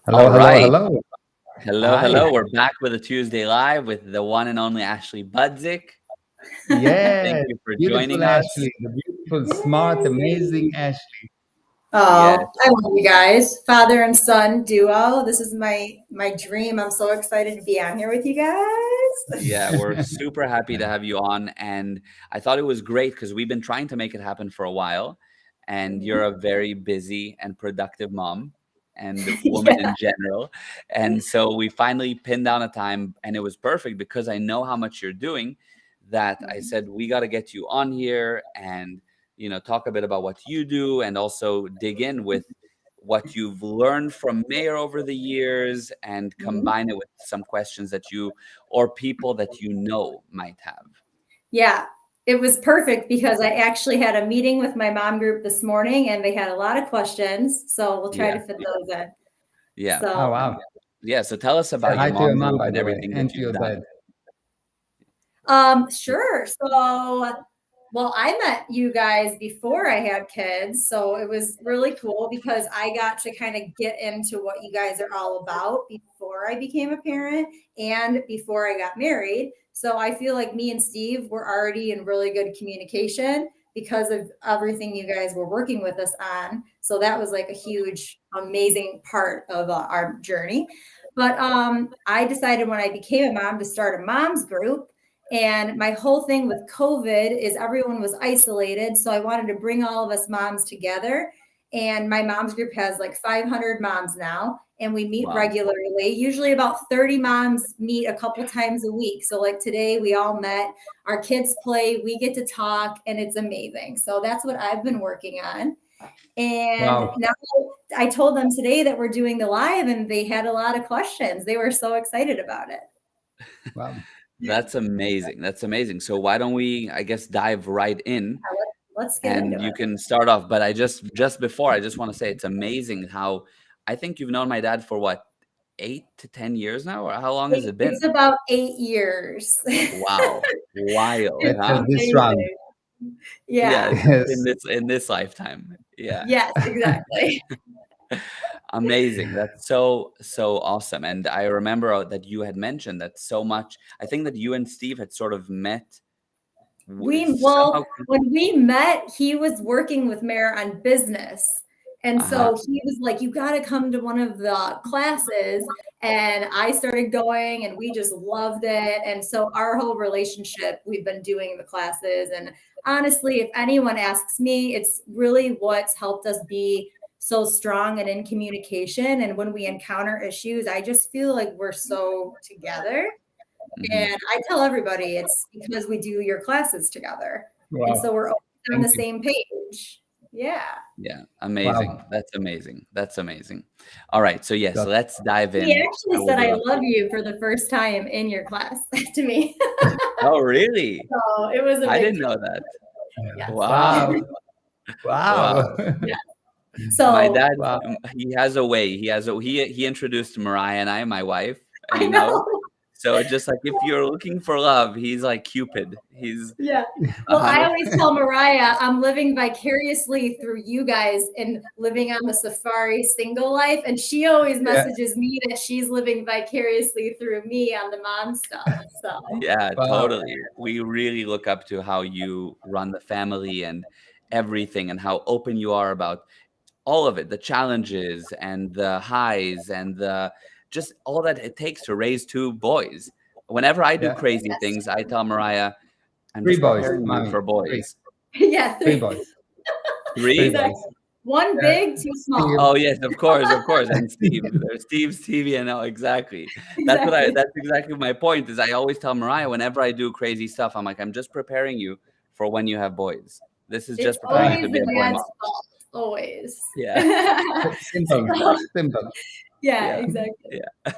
Hello, All hello, right. hello. Hello, Hi. hello. We're back with a Tuesday Live with the one and only Ashley Budzik. Thank Yes, you for beautiful joining us. Ashley, the beautiful, smart, amazing Yay. Ashley. Yes. Oh, I love you guys. Father and son duo. This is my dream. I'm so excited to be on here with you guys. Yeah, we're super happy to have you on. And I thought it was great because we've been trying to make it happen for a while. And you're Mhm. a very busy and productive mom and woman Yeah. in general. And so we finally pinned down a time, and it was perfect because I know how much you're doing, that I said, we got to get you on here and, talk a bit about what you do and also dig in with what you've learned from Mayor over the years and Mhm. combine it with some questions that you or people that you know might have. Yeah. It was perfect because I actually had a meeting with my mom group this morning and they had a lot of questions. So we'll try Yeah. to fit those in. Yeah. Oh, So, wow. Yeah. So tell us Say about your hi to your mom mom, group by and the way, everything and that to you've your done. dad. sure. So, well, I met you guys before I had kids. So it was really cool because I got to kind of get into what you guys are all about before I became a parent and before I got married. So I feel like me and Steve were already in really good communication because of everything you guys were working with us on. So that was like a huge, amazing part of our journey. But I decided when I became a mom to start a mom's group. And my whole thing with COVID is everyone was isolated. So I wanted to bring all of us moms together. And my mom's group has like 500 moms now, and we meet Wow. regularly. Usually about 30 moms meet a couple times a week. So, like today, we all met, our kids play, we get to talk, and it's amazing. So, that's what I've been working on. And Wow. now I told them today that we're doing the live, and they had a lot of questions. They were so excited about it. Wow. Yeah. That's amazing. That's amazing. So why don't we, I guess, dive right in Let's get and into you it. can start off. But just before, I just want to say it's amazing how I think you've known my dad for what, 8 to 10 years now, or how long has it been? It's about 8 years. Wow. Wild, Let's It's huh? have this round. amazing. Yeah, Yeah. just Yes. in this lifetime. Yeah. Yes, exactly. Amazing. That's so awesome. And I remember that you had mentioned that so much. I think that you and Steve had sort of met somehow. When we met, he was working with Mare on business. And Uh-huh. so he was like, you got to come to one of the classes. And I started going and we just loved it. And so our whole relationship, we've been doing the classes. And honestly, if anyone asks me, it's really what's helped us be so strong and in communication. And when we encounter issues, I just feel like we're so together. Hmm. And I tell everybody it's because we do your classes together. And so Wow. we're always on Thank the you. same page. Yeah. Yeah, Wow. amazing. That's amazing. That's amazing. All right. So yes, Got let's dive He in. I actually would said, I love love to. you for the first time in your class to me. Oh, really? So it was a I big didn't deal. know that. Yes. Wow. Wow. Wow. Wow. Yeah. My So dad, Wow. he has a way. He introduced Mariah and I, my wife, I you know. know. So just like if you're looking for love, he's like Cupid. He's Yeah. a Well, I hundred. always tell Mariah I'm living vicariously through you guys and living on the safari single life. And she always Yeah. messages me that she's living vicariously through me on the mom stuff. So Yeah, Wow. totally. We really look up to how you run the family and everything, and how open you are about all of it, the challenges and the highs and the just all that it takes to raise two boys. Whenever I do Yeah. crazy yes. things, I tell Mariah, I'm Three just boys, preparing you mommy. for Three. boys. Yeah, Three three. boys. Three Three? Exactly. boys. One big, two Steve. small. Oh yes, of course. And Steve. There's Steve, Stevie, and oh, exactly. Exactly. That's exactly my point. Is I always tell Mariah whenever I do crazy stuff, I'm like, I'm just preparing you for when you have boys. This is It's just preparing you Wow. to always be a the boy dad's mom. fault. Always. Yeah. Simple. So, Simple. yeah, Yeah. exactly. Yeah.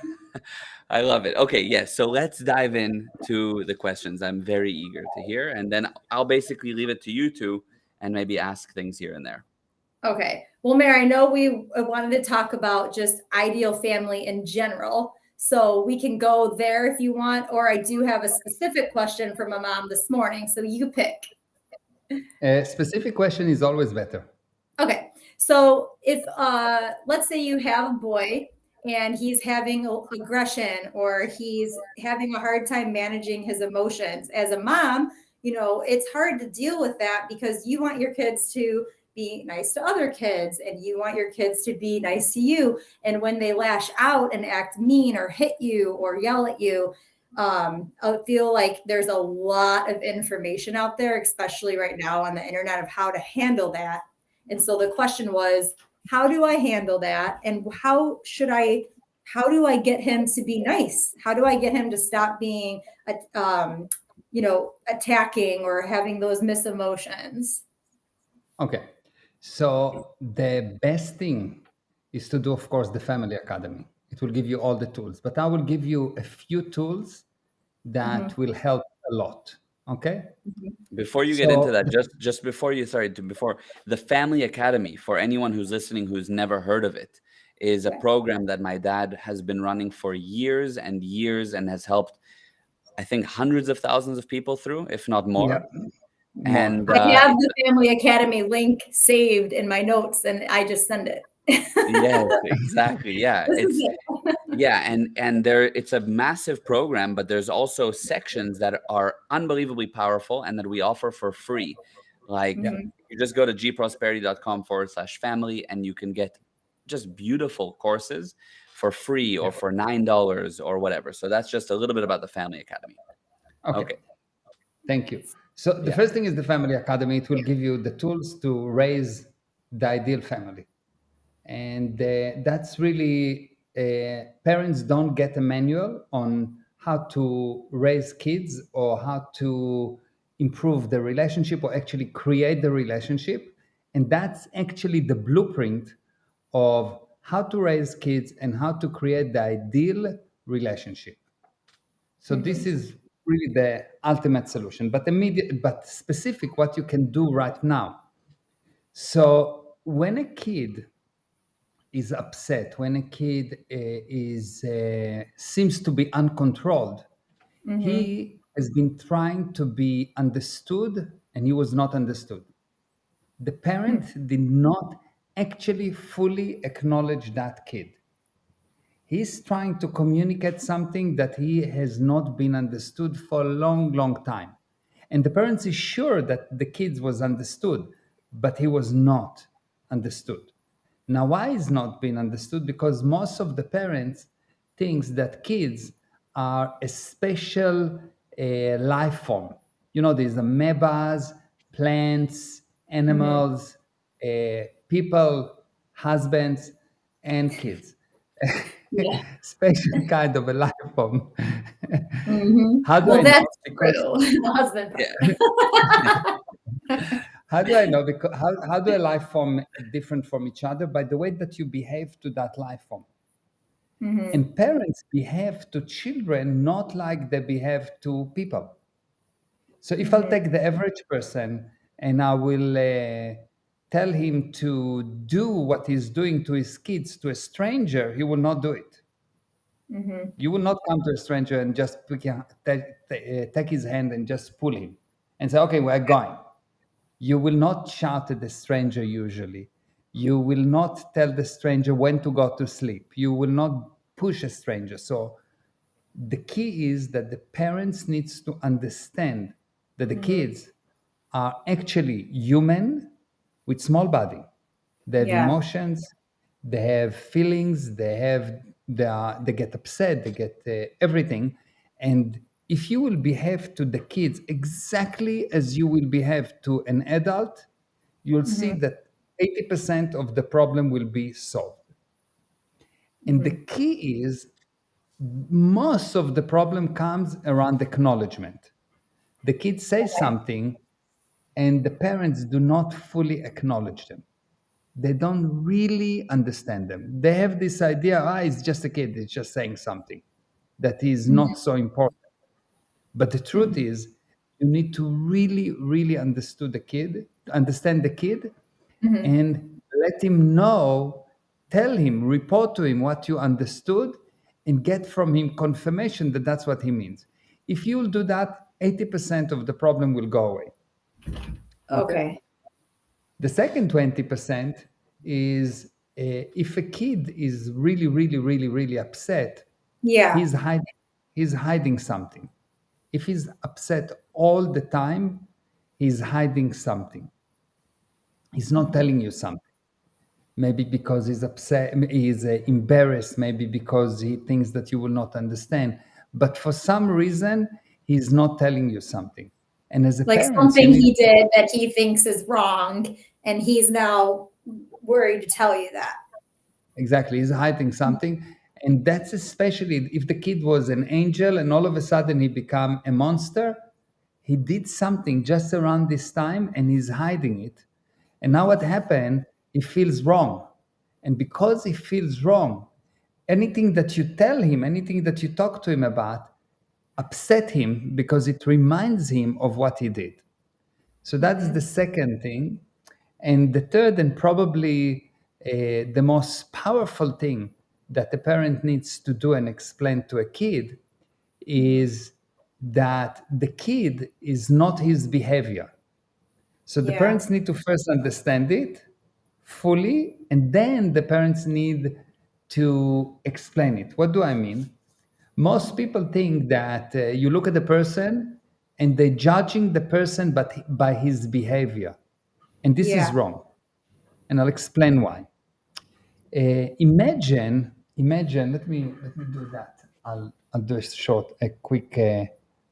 I love it. Okay, yes. So let's dive in to the questions. I'm very eager to hear. And then I'll basically leave it to you two and maybe ask things here and there. Okay. Well, Mary, I know we wanted to talk about just ideal family in general. So we can go there if you want, or I do have a specific question from a mom this morning. So you pick. A specific question is always better. Okay. So if let's say you have a boy and he's having aggression or he's having a hard time managing his emotions. As a mom, it's hard to deal with that because you want your kids to be nice to other kids and you want your kids to be nice to you. And when they lash out and act mean or hit you or yell at you, I feel like there's a lot of information out there, especially right now on the internet, of how to handle that. And so the question was, how do I handle that? And how do I get him to be nice? How do I get him to stop being, attacking or having those misemotions? Okay. So the best thing is to do, of course, the Family Academy. It will give you all the tools, but I will give you a few tools that will help a lot. Okay. Before you get into that, just before the Family Academy, for anyone who's listening who's never heard of it, is a program that my dad has been running for years and years and has helped, I think, hundreds of thousands of people through, if not more. Yep. And I have the Family Academy link saved in my notes, and I just send it. Yes, exactly. Yeah, and it's a massive program, but there's also sections that are unbelievably powerful and that we offer for free. Like you just go to gprosperity.com/family and you can get just beautiful courses for free or for $9 or whatever. So that's just a little bit about the Family Academy. Okay. Thank you. So the first thing is the Family Academy. It will give you the tools to raise the ideal family. And that's really, parents don't get a manual on how to raise kids or how to improve the relationship or actually create the relationship. And that's actually the blueprint of how to raise kids and how to create the ideal relationship. So this is really the ultimate solution, but specific what you can do right now. So when a kid is upset, when a kid seems to be uncontrolled, he has been trying to be understood and he was not understood. The parent did not actually fully acknowledge that kid. He's trying to communicate something that he has not been understood for a long, long time. And the parents is sure that the kid was understood, but he was not understood. Now, why is not being understood? Because most of the parents thinks that kids are a special life form. There's amoebas, plants, animals, people, husbands, and kids. Special kind of a life form. How do I know? Because husband. how do I know? Because how do a life form different from each other? By the way that you behave to that life form. And parents behave to children not like they behave to people. So if I'll take the average person and I will tell him to do what he's doing to his kids to a stranger, he will not do it. You will not come to a stranger and just take his hand and just pull him and say, okay, we're going. You will not shout at the stranger usually. You will not tell the stranger when to go to sleep. You will not push a stranger. So the key is that the parents needs to understand that the kids are actually human with small body. They have emotions, they have feelings, they get upset, they get everything. And if you will behave to the kids exactly as you will behave to an adult, you'll see that 80% of the problem will be solved. And the key is most of the problem comes around acknowledgement. The kids say something and the parents do not fully acknowledge them. They don't really understand them. They have this idea, it's just a kid, it's just saying something that is not so important. But the truth is, you need to really, really understand the kid, and let him know, tell him, report to him what you understood, and get from him confirmation that that's what he means. If you'll do that, 80% of the problem will go away. Okay. The second 20% is if a kid is really, really, really, really upset, Yeah. he's hiding something. If he's upset all the time, he's hiding something. He's not telling you something. Maybe because he's upset, he's embarrassed, maybe because he thinks that you will not understand. But for some reason, he's not telling you something. And as a Like parent, something he did that he thinks is wrong, and he's now worried to tell you that. Exactly, he's hiding something. And that's especially if the kid was an angel and all of a sudden he become a monster. He did something just around this time and he's hiding it. And now what happened? He feels wrong. And because he feels wrong, anything that you tell him, anything that you talk to him about, upset him because it reminds him of what he did. So that's the second thing. And the third, and probably the most powerful thing that the parent needs to do and explain to a kid is that the kid is not his behavior. So the parents need to first understand it fully, and then the parents need to explain it. What do I mean? Most people think that you look at the person and they're judging the person but by his behavior. And this is wrong. And I'll explain why. Imagine, let me do that. I'll do a quick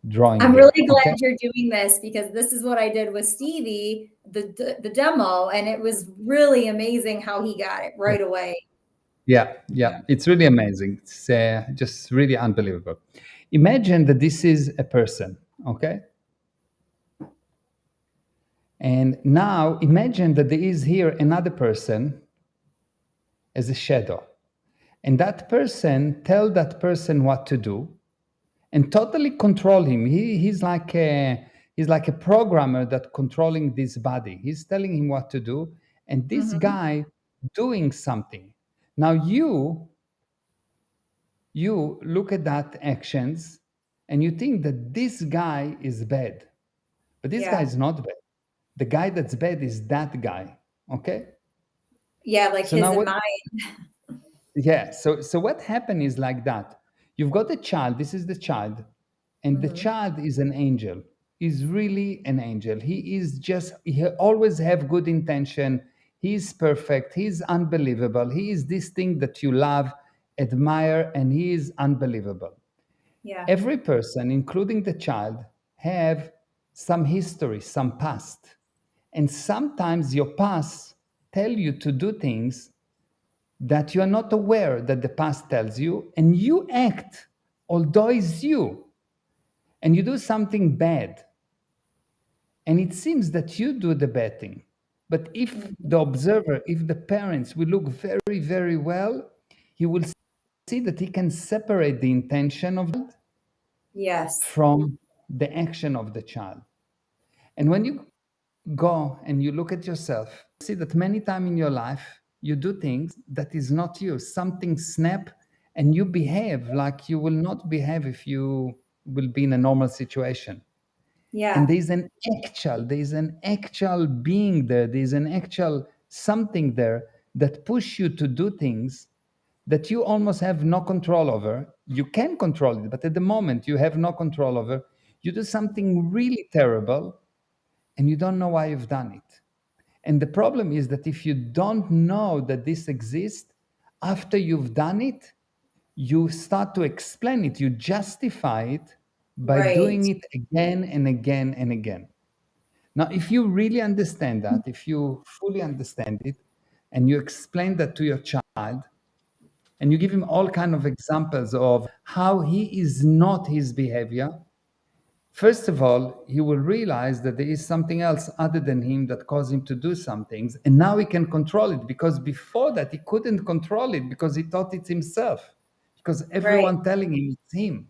drawing. I'm here, really glad okay? you're doing this, because this is what I did with Stevie, the demo, and it was really amazing how he got it right away. Yeah, it's really amazing. It's just really unbelievable. Imagine that this is a person, okay? And now imagine that there is here another person as a shadow. And that person tell that person what to do and totally control him. He's like a programmer that controlling this body. He's telling him what to do, and this guy doing something. Now you look at that actions and you think that this guy is bad, but this guy is not bad. The guy that's bad is that guy. Okay. Yeah, like so his now and what, mine. yeah. So what happened is like that. You've got a child. This is the child, and the child is an angel. He's really an angel. He always have good intention. He's perfect. He's unbelievable. He is this thing that you love, admire, and he is unbelievable. Yeah. Every person, including the child, have some history, some past. And sometimes your past tell you to do things that you are not aware that the past tells you, and you act, although it's you, and you do something bad. And it seems that you do the bad thing. But if the observer, if the parents will look very, very well, he will see that he can separate the intention of it from the action of the child. And when you go and you look at yourself, see that many times in your life you do things that is not you. Something snap and you behave like you will not behave if you will be in a normal situation. And there's an actual being there. There's an actual something there that push you to do things that you almost have no control over. You can control it, but at the moment you have no control over. You do something really terrible and you don't know why you've done it. And the problem is that if you don't know that this exists, after you've done it, you start to explain it, you justify it by doing it again and again and again. Now, if you really understand that, if you fully understand it, and you explain that to your child, and you give him all kind of examples of how he is not his behavior, first of all, he will realize that there is something else other than him that caused him to do some things. And now he can control it, because before that, he couldn't control it because he thought it's himself, because everyone telling him it's him.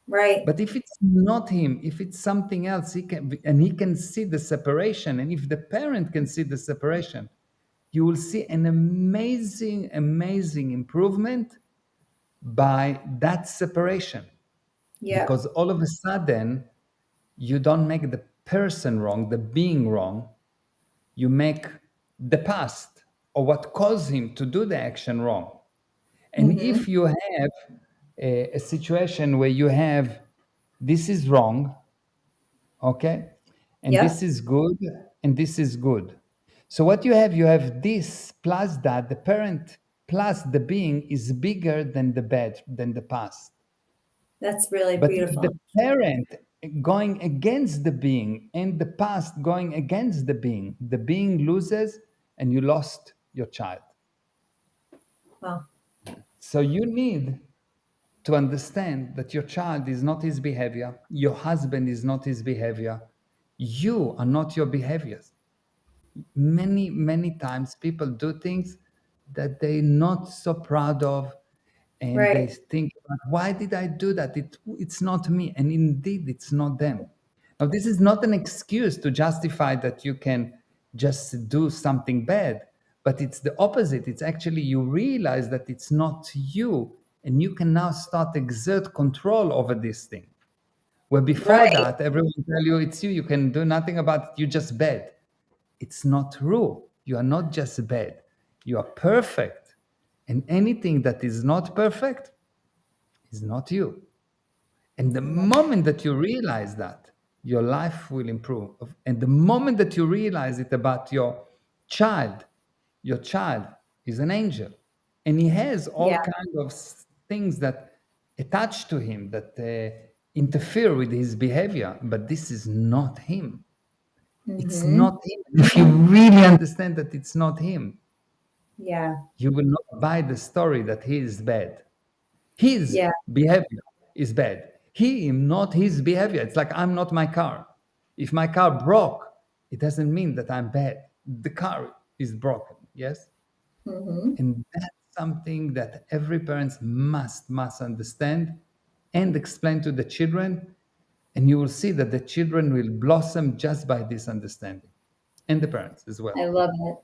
Right. But if it's not him, if it's something else, he can see the separation. And if the parent can see the separation, you will see an amazing, amazing improvement by that separation. Because all of a sudden, you don't make the person wrong, the being wrong. You make the past or what caused him to do the action wrong. And if you have a situation where you have this is wrong, okay, and this is good, and this is good. So what you have this plus that, the parent plus the being is bigger than the bad, than the past. That's really But beautiful. the parent going against the being and the past going against the being loses, and you lost your child. Wow. So you need to understand that your child is not his behavior, your husband is not his behavior, you are not your behaviors. Many times people do things that they're not so proud of, and they think, why did I do that? It's not me. And indeed, it's not them. Now, this is not an excuse to justify that you can just do something bad, but it's the opposite. It's actually you realize that it's not you, and you can now start exert control over this thing. Where before that, everyone tell you it's you can do nothing about it, you're just bad. It's not true. You are not just bad. You are perfect. And anything that is not perfect is not you. And the moment that you realize that, your life will improve. And the moment that you realize it about your child is an angel. And he has all kinds of things that attach to him, that interfere with his behavior. But this is not him. It's not him. If you really understand that it's not him, you will not buy the story that he is bad. His behavior is bad. He is not his behavior. It's like I'm not my car. If my car broke, it doesn't mean that I'm bad. The car is broken, yes? And that's something that every parent must understand and explain to the children. And you will see that the children will blossom just by this understanding, and the parents as well. I love it.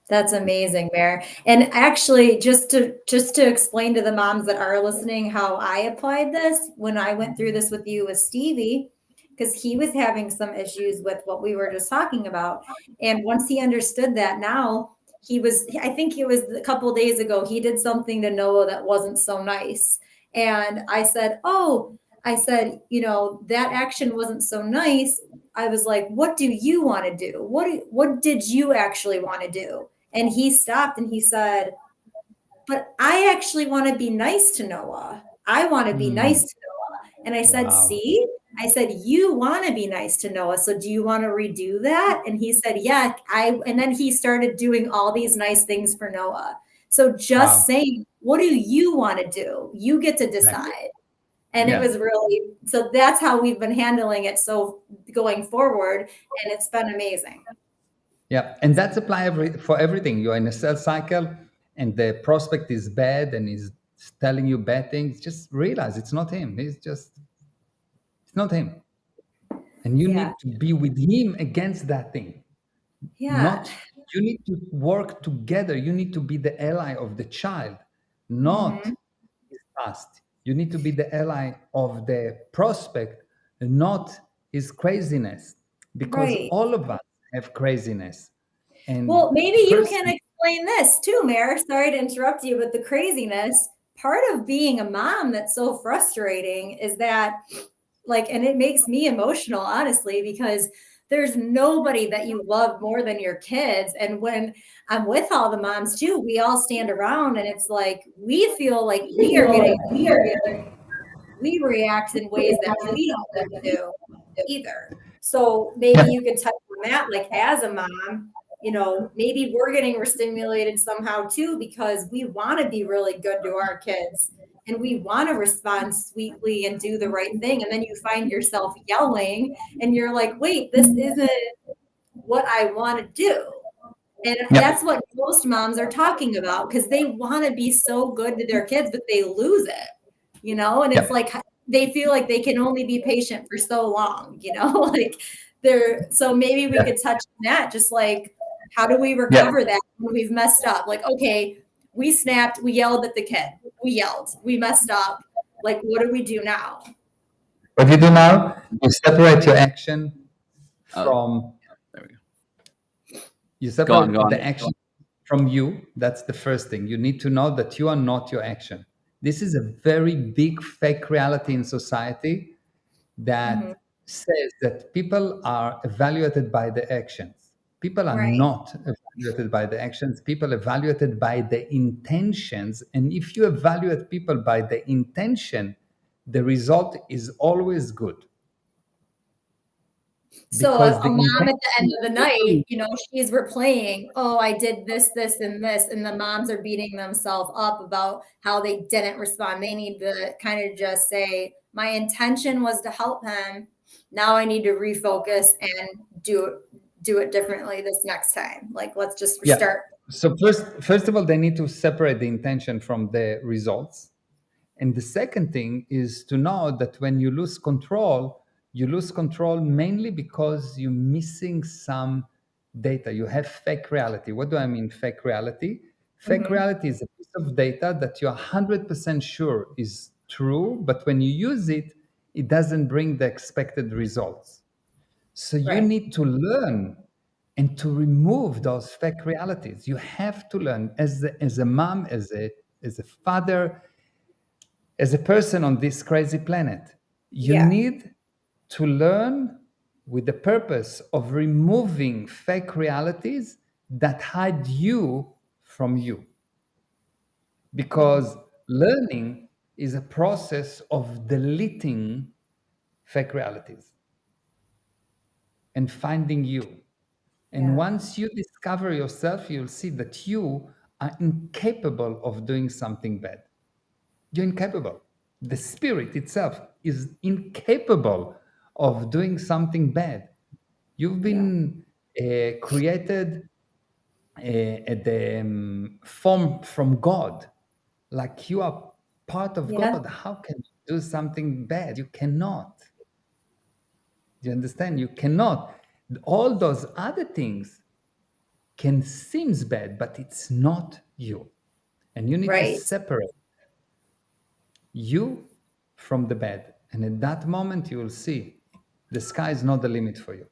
That's amazing, Bear. And actually, just to explain to the moms that are listening how I applied this when I went through this with you with Stevie, because he was having some issues with what we were just talking about. And once he understood that, now I think it was a couple of days ago, he did something to Noah that wasn't so nice. And I said, that action wasn't so nice. I was like, what do you want to do? What did you actually want to do? And he stopped and he said, but I actually want to be nice to Noah. I want to be nice to Noah. And I said, see, I said, you want to be nice to Noah. So do you want to redo that? And he said, yeah, and then he started doing all these nice things for Noah. So just saying, what do you want to do? You get to decide. And it was really, so that's how we've been handling it. So going forward, and it's been amazing. Yeah. And that's apply for everything. You're in a sales cycle and the prospect is bad and he's telling you bad things. Just realize it's not him. It's not him. And you need to be with him against that thing. You need to work together. You need to be the ally of the child, not his past. You need to be the ally of the prospect, not his craziness, because all of us have craziness. And well, maybe you can explain this too, Mayor. Sorry to interrupt you, but the craziness, part of being a mom that's so frustrating is that, and it makes me emotional, honestly, because there's nobody that you love more than your kids. And when I'm with all the moms too, we all stand around and it's like, we feel like we react in ways that we don't do either. So maybe you could touch on that, as a mom, maybe we're getting overstimulated somehow too, because we want to be really good to our kids and we want to respond sweetly and do the right thing. And then you find yourself yelling and you're like, wait, this isn't what I want to do. And that's what most moms are talking about, because they want to be so good to their kids, but they lose it, and it's like they feel like they can only be patient for so long, so maybe we could touch on that, just how do we recover that when we've messed up? Okay, we snapped, we yelled at the kid, we messed up. What do we do now? What you do now, you separate your action from. There we go. You separate the action from you. That's the first thing. You need to know that you are not your action. This is a very big fake reality in society that says that people are evaluated by the actions. People are Right. not evaluated by the actions. People evaluated by the intentions. And if you evaluate people by the intention, the result is always good. So Because a the mom at the end intention of the night, she's replaying, oh, I did this, this, and this. And the moms are beating themselves up about how they didn't respond. They need to kind of just say, my intention was to help him. Now I need to refocus and do it differently this next time. Like, let's just restart. So first of all, they need to separate the intention from the results. And the second thing is to know that when you lose control mainly because you're missing some data. You have fake reality. What do I mean, fake reality? Fake reality is a piece of data that you're 100% sure is true, but when you use it, it doesn't bring the expected results. So you need to learn and to remove those fake realities. You have to learn as a mom, as a father, as a person on this crazy planet. You need to learn with the purpose of removing fake realities that hide you from you. Because learning is a process of deleting fake realities and finding you. And once you discover yourself, you'll see that you are incapable of doing something bad. You're incapable. The spirit itself is incapable of doing something bad. You've been created at the form from God. Like you are part of God. How can you do something bad? You cannot. Do you understand? You cannot. All those other things can seem bad, but it's not you. And you need to separate you from the bad. And at that moment, you will see the sky is not the limit for you.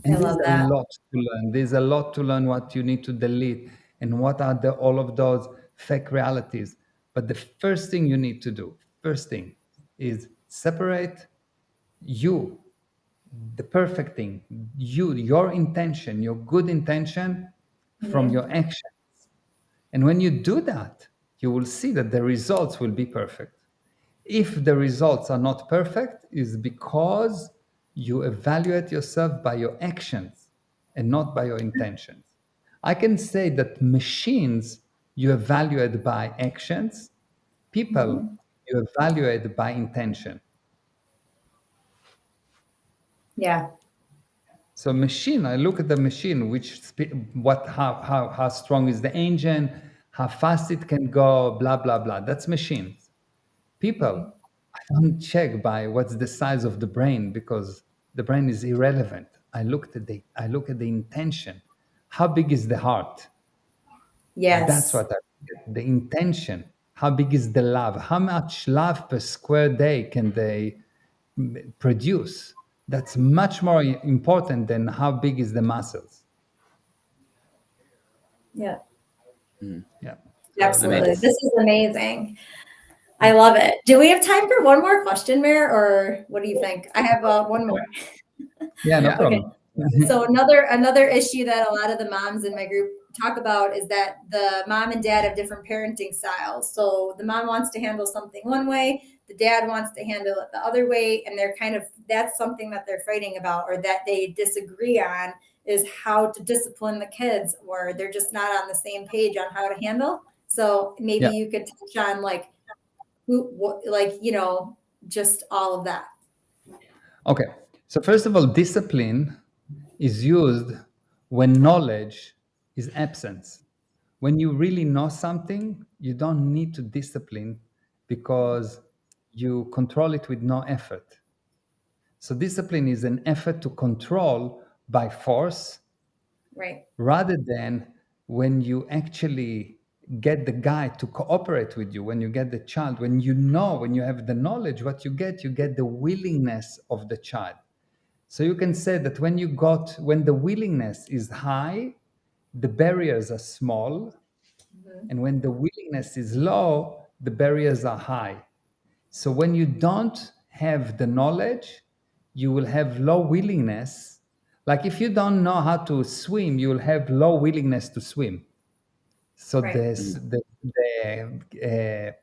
And there's a lot to learn. There's a lot to learn what you need to delete and what are all of those fake realities. But the first thing you need to do, first thing, is separate you, the perfect thing, your intention, your good intention from your actions. And when you do that, you will see that the results will be perfect. If the results are not perfect, is because you evaluate yourself by your actions and not by your intentions. I can say that machines you evaluate by actions, people you evaluate by intention. Yeah. So machine, I look at the machine, how strong is the engine, how fast it can go, blah, blah, blah. That's machines. People, I don't check by what's the size of the brain because the brain is irrelevant. I look at the intention. How big is the heart? Yes. That's what I look at, the intention. How big is the love? How much love per square day can they produce? That's much more important than how big is the muscles. Yeah. Yeah. Absolutely. This is amazing. I love it. Do we have time for one more question, Mayor, or what do you think? I have one more. Yeah, no problem. Okay. So another issue that a lot of the moms in my group talk about is that the mom and dad have different parenting styles. So the mom wants to handle something one way, the dad wants to handle it the other way, and that's something that they're fighting about or that they disagree on is how to discipline the kids, or they're just not on the same page on how to handle. So maybe you could touch on just all of that. Okay. So first of all, discipline is used when knowledge is absence. When you really know something, you don't need to discipline because you control it with no effort. So discipline is an effort to control by force, rather than when you actually get the guy to cooperate with you, when you get the child, when you have the knowledge, what you get the willingness of the child. So you can say that when the willingness is high, the barriers are small, and when the willingness is low, the barriers are high. So when you don't have the knowledge, you will have low willingness. Like if you don't know how to swim, you will have low willingness to swim. So Right. the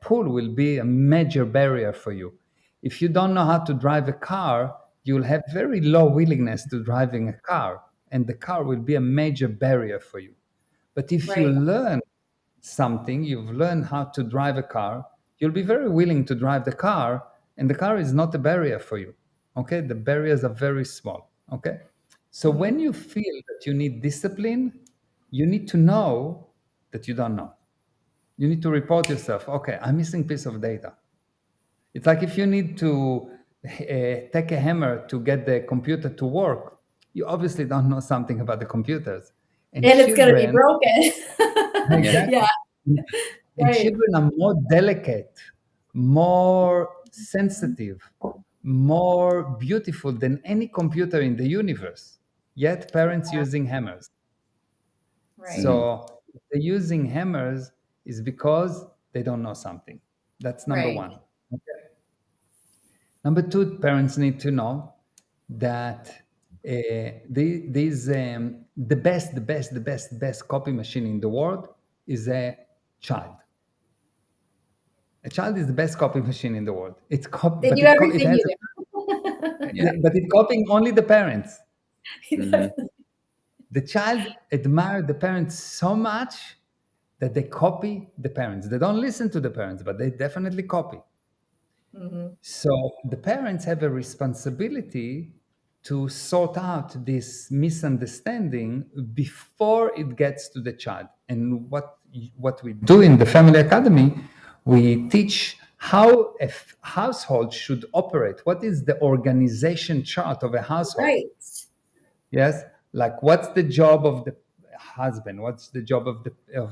pool will be a major barrier for you. If you don't know how to drive a car, you'll have very low willingness to driving a car, and the car will be a major barrier for you. But if you Right. learn something, you've learned how to drive a car, you'll be very willing to drive the car, and the car is not a barrier for you. Okay, the barriers are very small. Okay, so when you feel that you need discipline, you need to know that you don't know. You need to report yourself. Okay, I'm missing piece of data. It's like if you need to take a hammer to get the computer to work, you obviously don't know something about the computers. And it's going to be broken. Exactly. Yeah. And Right. children are more delicate, more sensitive, more beautiful than any computer in the universe. Yet parents using hammers. Right. So if they're using hammers is because they don't know something. That's number Right. one. Okay. Number two, parents need to know that the best copy machine in the world is a child. A child is the best copy machine in the world. It's They do everything you do. but it's copying only the parents. Mhm. The child admires the parents so much that they copy the parents. They don't listen to the parents, but they definitely copy. So the parents have a responsibility to sort out this misunderstanding before it gets to the child. And what we do in the Family Academy, we teach how a household should operate. What is the organization chart of a household? Right. Yes, like what's the job of the husband? What's the job of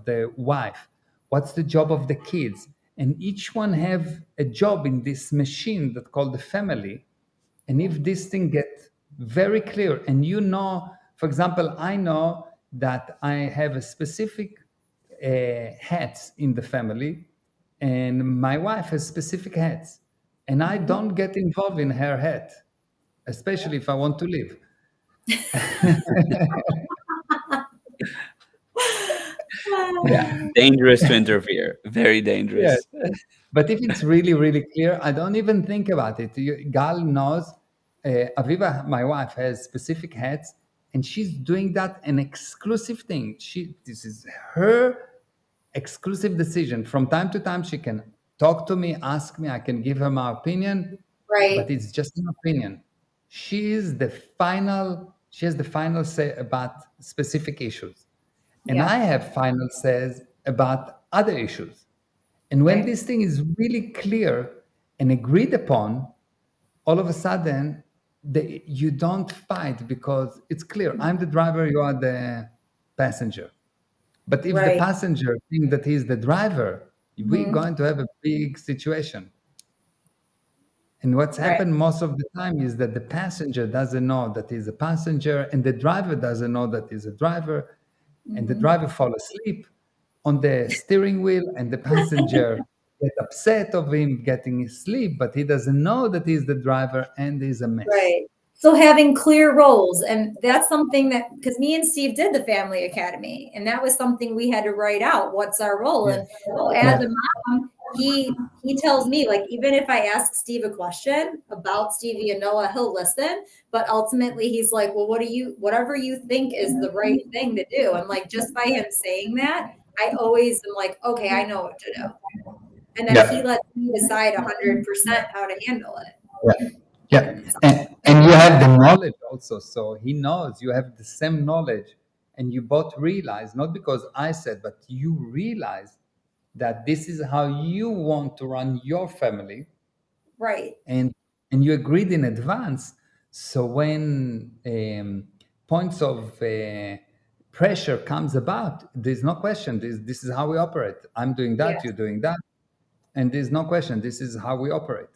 the wife? What's the job of the kids? And each one have a job in this machine that called the family. And if this thing gets very clear, and you know, for example, I know that I have a specific hats in the family, and my wife has specific hats, and I don't get involved in her hat, especially if I want to leave. Yeah, dangerous to interfere. Very dangerous. Yes. But if it's really, really clear, I don't even think about it. Gal knows, Aviva, my wife, has specific hats, and she's doing that an exclusive thing. This is her exclusive decision. From time to time, she can talk to me, ask me, I can give her my opinion, Right. but it's just an opinion. She has the final say about specific issues. And Yeah. I have final says about other issues. And when Right. this thing is really clear and agreed upon, all of a sudden, you don't fight because it's clear. I'm the driver, you are the passenger. But if the Right. passenger thinks that he's the driver, we're going to have a big situation. And what's Right. happened most of the time is that the passenger doesn't know that he's a passenger, and the driver doesn't know that he's a driver, and the driver fall asleep on the steering wheel, and the passenger get upset of him getting asleep, but he doesn't know that he's the driver, and he's a mess. Right. So having clear roles, and that's something that, because me and Steve did the Family Academy, and that was something we had to write out. What's our role? Yeah. And so as a mom, he tells me, like, even if I ask Steve a question about Stevie and Noah, he'll listen. But ultimately, he's like, well, whatever you think is the right thing to do. And like, just by him saying that, I always am like, okay, I know what to do. And then he lets me decide 100% how to handle it. Yeah. And you have the knowledge also. So he knows you have the same knowledge, and you both realize, not because I said, but you realize that this is how you want to run your family. Right. And you agreed in advance. So when points of pressure comes about, there's no question. This is how we operate. I'm doing that, Yes. you're doing that. And there's no question. This is how we operate.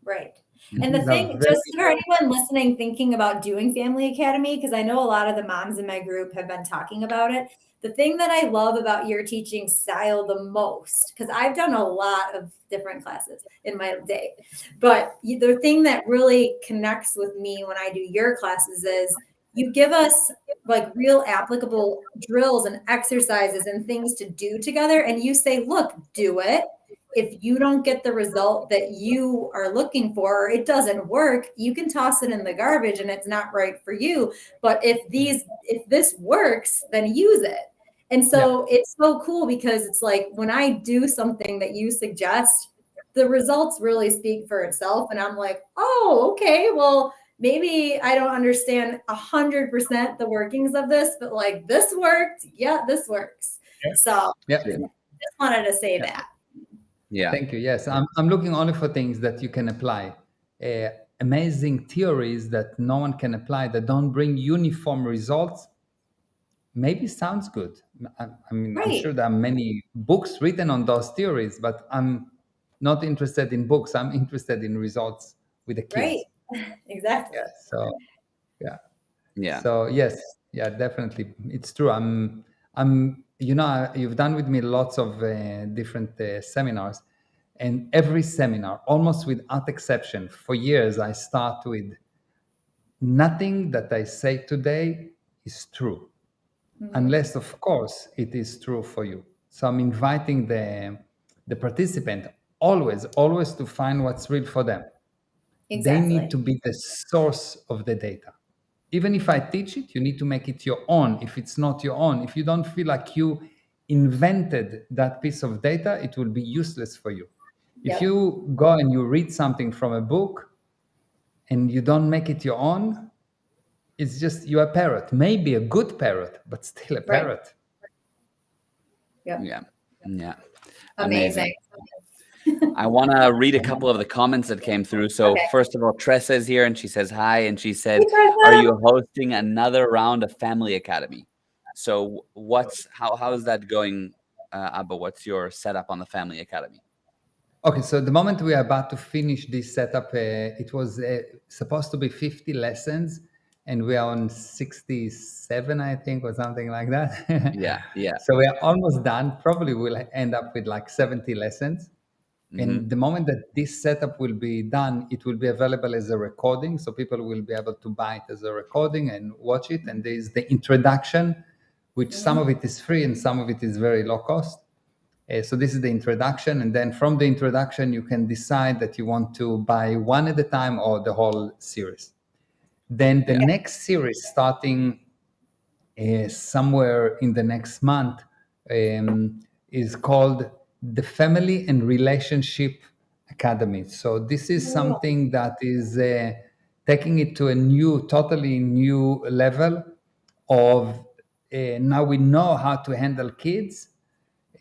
Right. And the No, thing, very just for anyone listening, thinking about doing Family Academy, because I know a lot of the moms in my group have been talking about it. The thing that I love about your teaching style the most, because I've done a lot of different classes in my day, but the thing that really connects with me when I do your classes is you give us like real applicable drills and exercises and things to do together. And you say, look, do it. If you don't get the result that you are looking for, or it doesn't work, you can toss it in the garbage and it's not right for you. But if this works, then use it. And so it's so cool because it's like when I do something that you suggest, the results really speak for itself. And I'm like, oh, okay, well, maybe I don't understand 100% the workings of this, but like this worked. Yeah, this works. So just wanted to say that. Yeah. Thank you. Yes, I'm looking only for things that you can apply. Amazing theories that no one can apply, that don't bring uniform results. Maybe sounds good. I mean, I'm sure there are many books written on those theories, but I'm not interested in books. I'm interested in results with the kids. Right. Exactly. Yeah. So, yeah. Yeah. So yes, yeah, definitely, it's true. You've done with me lots of different seminars, and every seminar, almost without exception, for years, I start with nothing that I say today is true, unless, of course, it is true for you. So I'm inviting the participant always to find what's real for them. They need to be the source of the data. Even if I teach it, you need to make it your own. If it's not your own, if you don't feel like you invented that piece of data, it will be useless for you. If you go and you read something from a book and you don't make it your own, it's just you're a parrot. Maybe a good parrot, but still a parrot. Yeah. Amazing. I want to read a couple of the comments that came through. So first of all, Tressa is here and she says hi, and she said, "Are you hosting another round of Family Academy?" So how is that going, Abba? What's your setup on the Family Academy? Okay, so the moment we are about to finish this setup, it was supposed to be 50 lessons, and we are on 67, I think, or something like that. Yeah. So we are almost done. Probably we'll end up with like 70 lessons. And the moment that this setup will be done, it will be available as a recording. So people will be able to buy it as a recording and watch it. And there is the introduction, which some of it is free and some of it is very low cost. So this is the introduction. And then from the introduction, you can decide that you want to buy one at a time or the whole series. Then the next series, starting somewhere in the next month, is called the Family and Relationship Academy. So this is something that is taking it to a totally new level of now we know how to handle kids.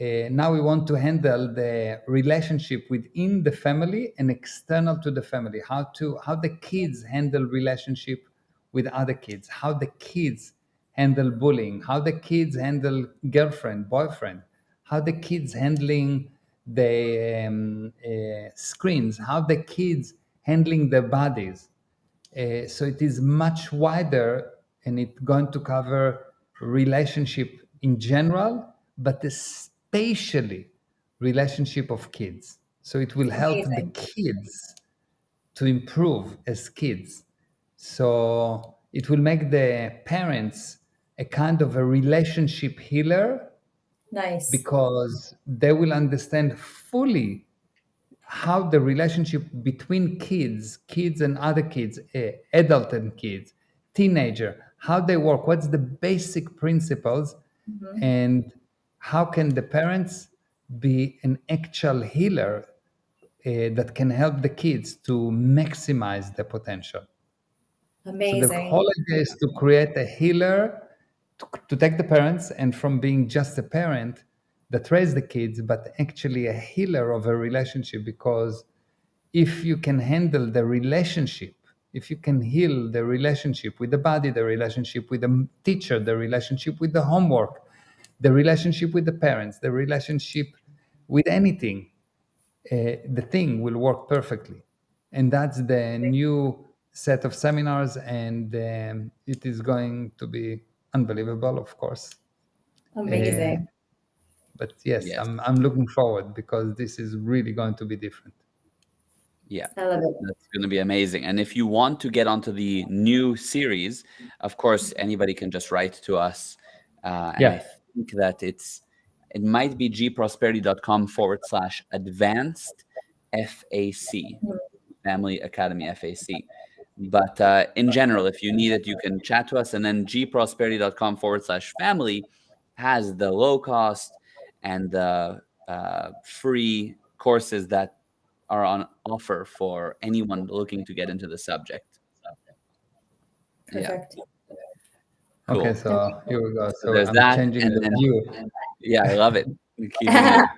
Now we want to handle the relationship within the family and external to the family. How the kids handle relationship with other kids. How the kids handle bullying. How the kids handle girlfriend, boyfriend. How the kids handling the screens. How the kids handling their bodies. So it is much wider, and it's going to cover relationship in general, but especially relationship of kids. So it will help the kids to improve as kids. So it will make the parents a kind of a relationship healer. Nice. Because they will understand fully how the relationship between kids and other kids, adult and kids, teenager, how they work, what's the basic principles, and how can the parents be an actual healer that can help the kids to maximize the potential. Amazing. So the whole idea is to create a healer, to take the parents, and from being just a parent that raised the kids, but actually a healer of a relationship. Because if you can handle the relationship, if you can heal the relationship with the body, the relationship with the teacher, the relationship with the homework, the relationship with the parents, the relationship with anything, the thing will work perfectly. and that's the new set of seminars, and it is going to be unbelievable, of course. Amazing. But yes, Yes. I'm looking forward, because this is really going to be different. Yeah, I love it. that's going to be amazing. And if you want to get onto the new series, of course, anybody can just write to us. And I think that it might be gprosperity.com/advanced FAC, Family Academy FAC. But in general, if you need it, you can chat to us. And then gprosperity.com/family has the low cost and the free courses that are on offer for anyone looking to get into the subject. Perfect. Cool. Okay, so here we go. So there's I'm that, changing and the then view. yeah, I love it. Keeping it,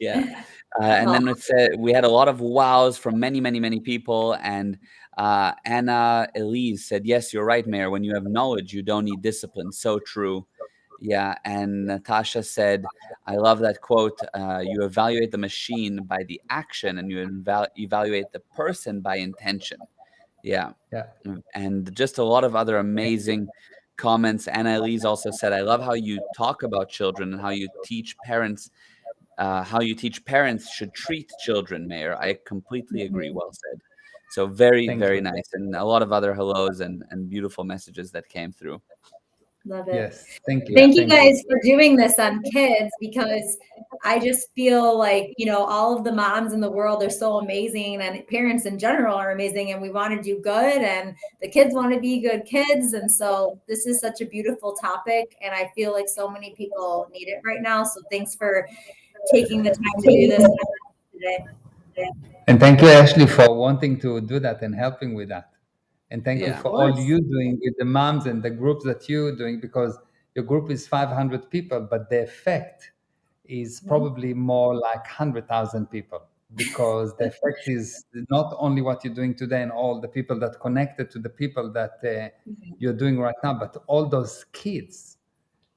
yeah. And then it said we had a lot of wows from many people. And Anna Elise said, "Yes, you're right, Mayor. When you have knowledge, you don't need discipline." So true. Yeah. And Natasha said, "I love that quote. You evaluate the machine by the action, and you evaluate the person by intention." Yeah. Yeah. And just a lot of other amazing comments. Anna Elise also said, "I love how you talk about children and how you teach parents should treat children, Mayor. I completely agree. Well said." So very, Thank very you. nice. And a lot of other hellos and beautiful messages that came through. Love it. Yes, thank you. Thank you guys for doing this on kids, because I just feel like, all of the moms in the world are so amazing, and parents in general are amazing, and we want to do good, and the kids want to be good kids. And so this is such a beautiful topic, and I feel like so many people need it right now. So thanks for taking the time to do this today. And thank you, Ashley, for wanting to do that and helping with that. And thank you Yeah. for all you doing with the moms and the groups that you're doing, because your group is 500 people, but the effect is probably more like 100,000 people, because the effect is not only what you're doing today and all the people that connected to the people that you're doing right now, but all those kids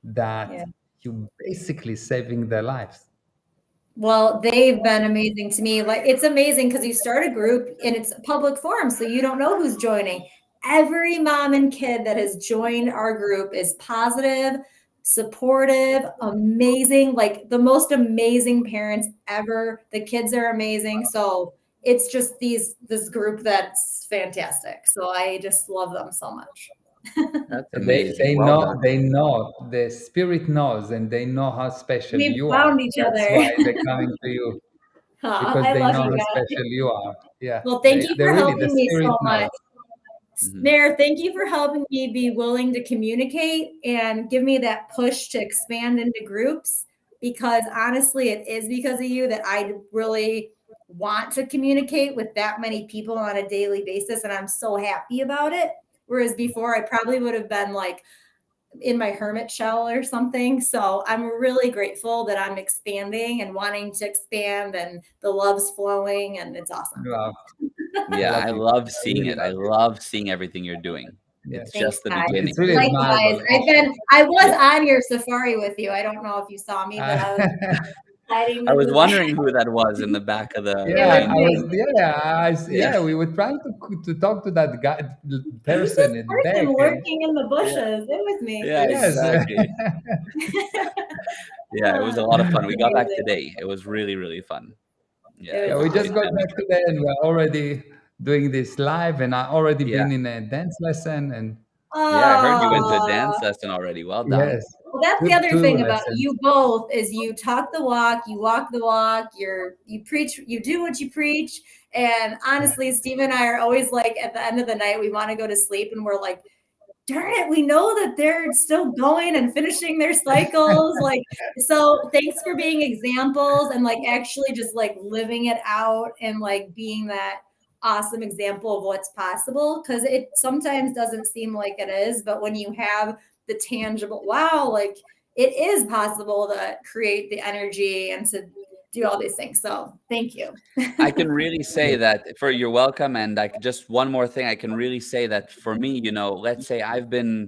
that you basically saving their lives. Well, they've been amazing to me. Like, it's amazing because you start a group and it's a public forum, so you don't know who's joining. Every mom and kid that has joined our group is positive, supportive, amazing, like the most amazing parents ever. The kids are amazing. So it's just this group that's fantastic. So I just love them so much. That's amazing. They know, the spirit knows, and they know how special you found are. each That's other. why they're coming to you, because I they love know you how guys. special you are. Yeah. Well, thank you for helping me so knows. much. Mayor, thank you for helping me be willing to communicate and give me that push to expand into groups, because honestly, it is because of you that I really want to communicate with that many people on a daily basis. And I'm so happy about it. Whereas before, I probably would have been like in my hermit shell or something. So I'm really grateful that I'm expanding and wanting to expand, and the love's flowing, and it's awesome. Wow. Yeah, I love seeing it. I love seeing everything you're doing. It's just the beginning. It's really likewise. I was on your safari with you. I don't know if you saw me, but I was wondering who that was in the back of the we were trying to talk to that guy person in the back. Lurking in the bushes. It was me. Yeah, exactly. Yeah, it was a lot of fun. We got back today. It was really, really fun. Yeah, we just got back today, and we're already doing this live, and I already been in a dance lesson. And yeah, I heard you went to a dance lesson already. Well done. Yes. Well, that's the other thing about you both, is you talk the walk, you walk the walk, you preach, you do what you preach. And honestly, Steve and I are always like, at the end of the night, we want to go to sleep, and we're like, darn it, we know that they're still going and finishing their cycles. So thanks for being examples, and actually just living it out, and being that awesome example of what's possible. Cause it sometimes doesn't seem like it is, but when you have the tangible, wow, it is possible to create the energy and to do all these things. So thank you. I can really say that you're welcome. And just one more thing, I can really say that for me, let's say I've been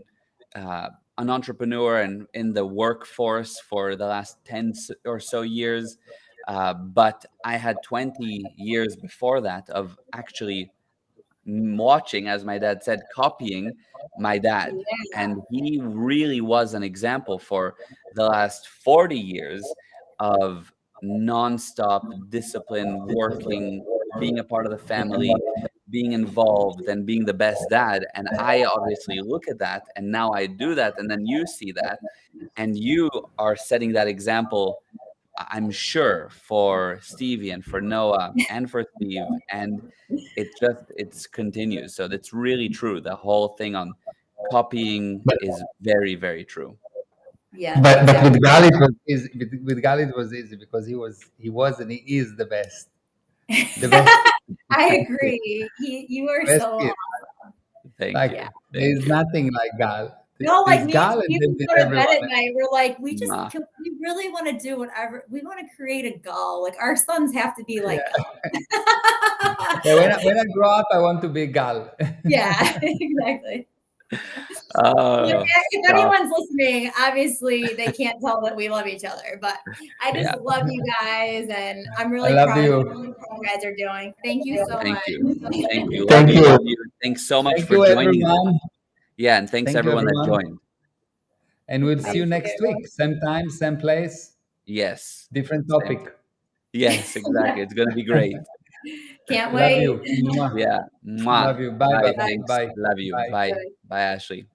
an entrepreneur and in the workforce for the last 10 or so years. But I had 20 years before that of actually watching, as my dad said, copying my dad. Yeah. And he really was an example for the last 40 years of nonstop discipline, working, being a part of the family, being involved, and being the best dad. And I obviously look at that, and now I do that, and then you see that, and you are setting that example, I'm sure, for Stevie and for Noah and for Steve, and it's continues. So that's really true. The whole thing on copying is very, very true. Yeah. But with Gal it was easy. With Gal it was easy because he was and he is the best. The best. I agree. You are Best so kid. awesome. Thank Like you. there's nothing like Gal. No, like There's me Gal and and Steve then would there's go to bed everyone at night. We're like, we Nah. really want to do whatever. We want to create a gull. Like our sons have to be like, Yeah, when I grow up, I want to be Gal. yeah, exactly. Oh, If anyone's listening, obviously they can't tell that we love each other, but I just Yeah. love you guys, and I'm really love proud you. of what you guys are doing. Thank you so Thank much. you. Thank you. Thank Love you. you. Love you. Thanks so much Thank for you, joining. everyone. Yeah, and thanks Thank you, everyone that everyone. joined. And we'll see Thank you next you. week. Same time, same place, Yes. different Same. topic. Yes, exactly. It's gonna be great. Can't Love wait. you. Mwah. Yeah. Mwah. Love you. Bye, Bye. bye, Thanks. bye. Love you. Bye. Bye. Bye. Bye, Ashley.